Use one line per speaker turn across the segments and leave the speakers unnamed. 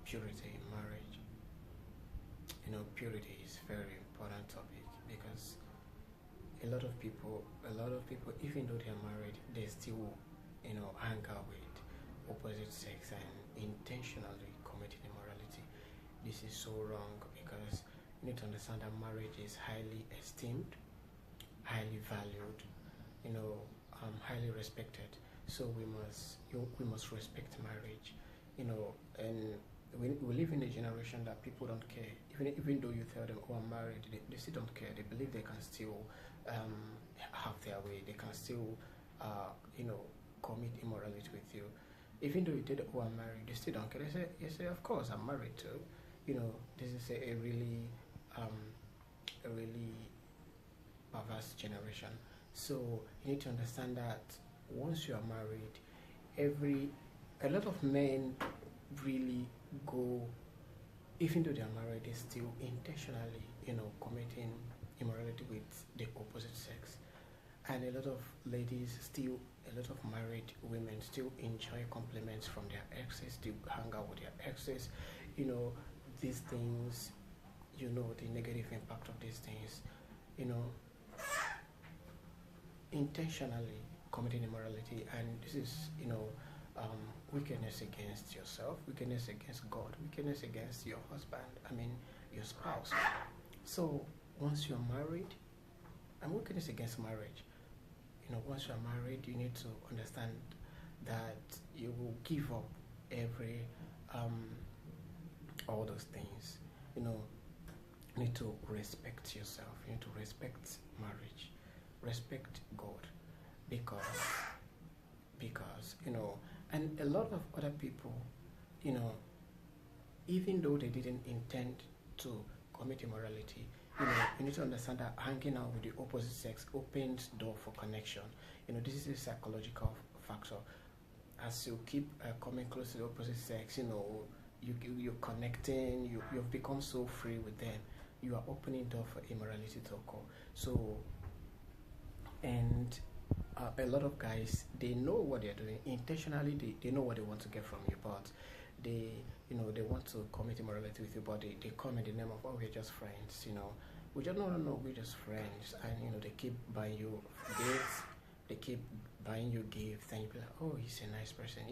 purity in marriage. Purity is a very important topic because a lot of people, even though they're married, they still, hang out with opposite sex and intentionally committing immorality. This is so wrong because you need to understand that marriage is highly esteemed, highly valued, you know, highly respected. So we must respect marriage, and we live in a generation that people don't care. Even though you tell them, "Oh, I'm married," they still don't care. They believe they can still have their way. They can still, uh, you know, commit immorality with you. Even though you did, "Oh, I'm married," they still don't care. They say, "Of course, I'm married too." This is um, a really perverse generation. So you need to understand that once you are married, every a lot of men really go, even though they are married, they still intentionally, committing immorality with the opposite sex. And a lot of ladies still, a lot of married women still enjoy compliments from their exes, still hang out with their exes, you know, these things, the negative impact of these things, you know, intentionally committing immorality, and this is, wickedness against yourself, wickedness against God, wickedness against your husband, I mean, your spouse. So once you're married, and wickedness against marriage, once you're married, you need to understand that you will give up every um, all those things. You know, you need to respect yourself. You need to respect marriage, respect God, because and a lot of other people, you know, even though they didn't intend to commit immorality, you need to understand that hanging out with the opposite sex opens door for connection. This is a psychological factor. As you keep coming close to the opposite sex, you're connecting, you've become so free with them. You are opening door for immorality to occur. So, and a lot of guys, they know what they're doing intentionally. They know what they want to get from you, but they they want to commit immorality with you, but they come in the name of, "Oh, we're just friends," we just, "No, no, no, we're just friends," and they keep buying you gifts, they keep buying you gifts, and you be like, "Oh, he's a nice person,"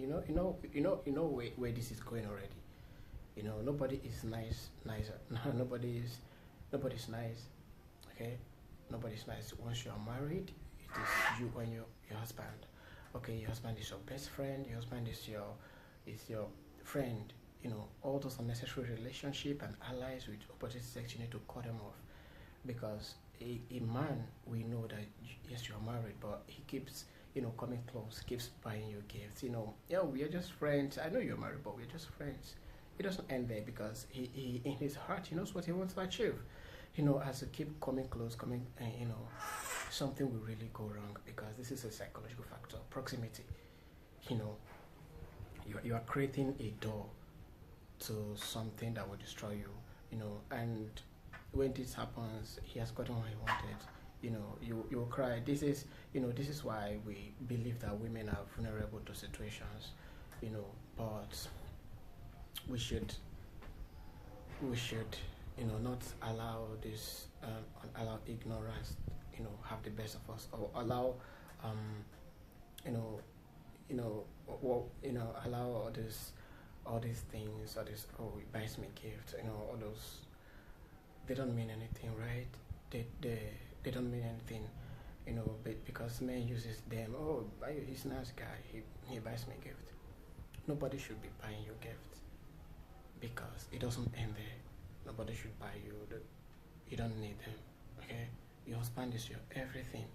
where this is going already. Nobody is nicer. Nobody's nice. Okay, nobody's nice. Once you are married, it is you and your husband. Okay, your husband is your best friend. Your husband is your friend. All those unnecessary relationship and allies with opposite sex, you need to cut them off, because a man, we know that yes, you are married, but he keeps coming close, keeps buying you gifts. Yeah, we are just friends. I know you're married, but we're just friends. It doesn't end there, because he in his heart, he knows what he wants to achieve. As you keep coming close, coming, something will really go wrong, because this is a psychological factor. Proximity. You know, you are creating a door to something that will destroy you. And when this happens, he has gotten what he wanted. You will cry. This is why we believe that women are vulnerable to situations. But we should we should not allow this allow ignorance have the best of us, or allow um you know allow all these things, all this, "Oh, he buys me gift," all those, they don't mean anything, right? They don't mean anything, because men uses them. "Oh, he's a nice guy, he buys me gift." Nobody should be buying you gift, because it doesn't end there. Nobody should buy you. You don't need them. Okay, your husband is your everything.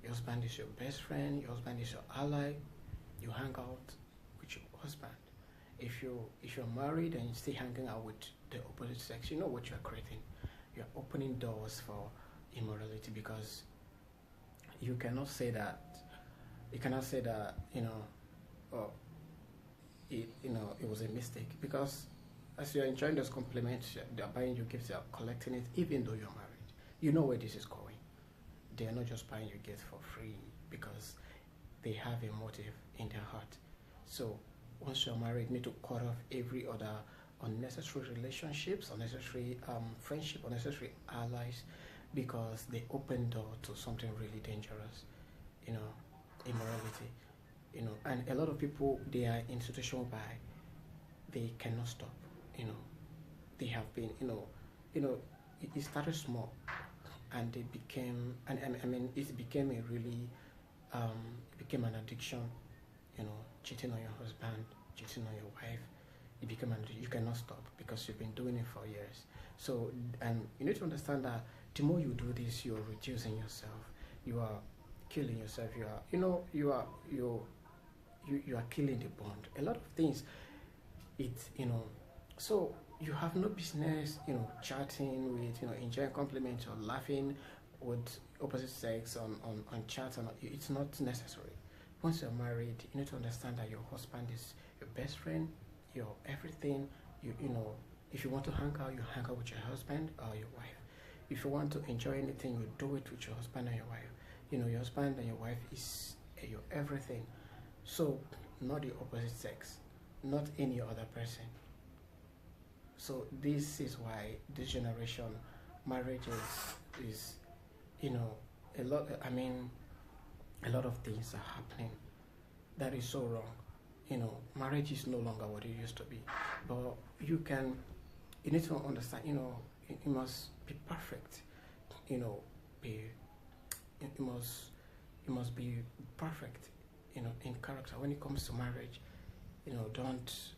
Your husband is your best friend. Your husband is your ally. You hang out with your husband. If you're married and you're still hanging out with the opposite sex, you know what you're creating. You're opening doors for immorality, because you cannot say that oh, it was a mistake, because as you're enjoying those compliments, they're buying you gifts, they're collecting it, even though you're married. You know where this is going. They are not just buying you gifts for free, because they have a motive in their heart. So once you're married, you need to cut off every other unnecessary relationships, unnecessary friendship, unnecessary allies, because they open door to something really dangerous, you know, immorality, you know. And a lot of people, they are in situation by they cannot stop, you know. They have been, it started small, and they became, and I mean, it became a really, it became an addiction, you know, cheating on your husband, cheating on your wife. It became an addiction. You cannot stop because you've been doing it for years. So, and you need to understand that the more you do this, you're reducing yourself. You are killing yourself. You are, you are killing the bond. A lot of things. So you have no business, chatting with, enjoying compliments or laughing with opposite sex on chat. And it's not necessary. Once you're married, you need to understand that your husband is your best friend, your everything. If you want to hang out, you hang out with your husband or your wife. If you want to enjoy anything, you do it with your husband and your wife. Your husband and your wife is your everything. So, not the opposite sex, not any other person. So this is why this generation marriage is a lot. I mean, a lot of things are happening that is so wrong. Marriage is no longer what it used to be. But you need to understand. It must be perfect. Be it must be perfect. In character when it comes to marriage. Don't